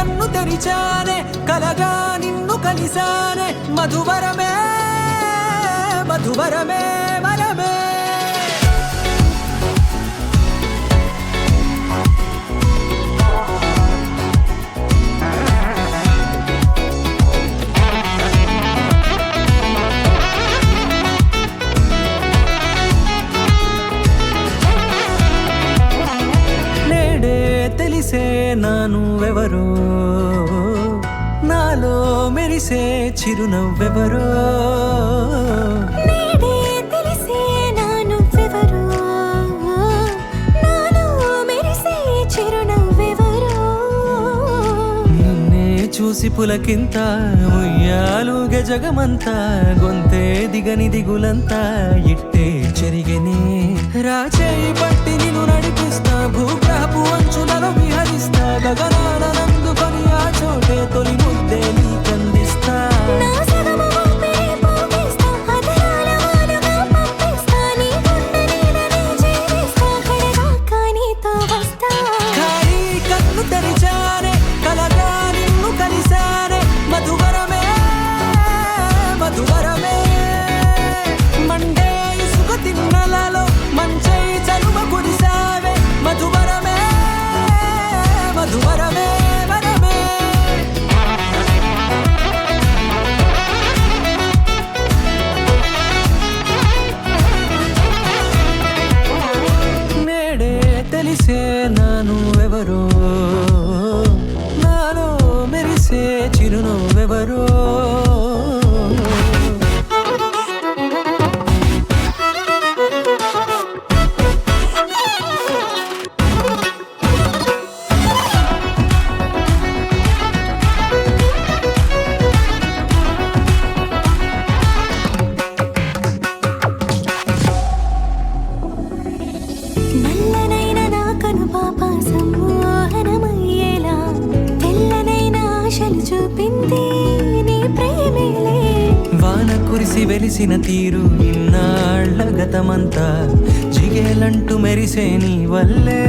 కన్ను తెరిచానే కలగా నిన్ను కలిసానే మధువరమే మధువరమే వరమే తెలిసే నానువెవరో నాలో మెరిసే చిరునవ్వెవరో నేడే తెలిసే నానువెవరో నాలో మెరిసే చిరునవ్వెవరో నిన్నే చూసి పులకింత ఉయ్యాలుగ జగమంతా గొంతే దిగని దిగులంతా ఇట్టే చెరిగనే రాచేయి పట్టి నిన్ను నడిపిస్తా భూగ్రహపు అంచులలో విహరిస్తా గగనాన నందుకొని ఆ చోటే తొలి ముద్దే నీకందిస్తా నా సగము ఊపిరి పోగిస్తా అదరాల వానగా పంపిస్తా నీ గుండె నీడనే చేరిస్తా కడదాకా నీతో వస్తా ఖాళీ కన్ను తెరిచానే కలగా నిన్ను కలిసానే మధువరమే మధువరమే మండే ఇసుక తిన్నలలో మంచై చలువ కురిసావే మధువరమే మధువరమే వరమే నేడే తెలిసే నానువెవరో నాలో మెరిసే చిరునవ్వెవరో నల్లనైన నా కనుపాప సమ్మోహనమయ్యేలా తెల్లనైన ఆశలు చూపింది నీ ప్రేమేలే వాన కురిసి వెలిసిన తీరు ఇన్నాళ్ల గతమంతా జిగేలంటూ మెరిసే నీ వల్లే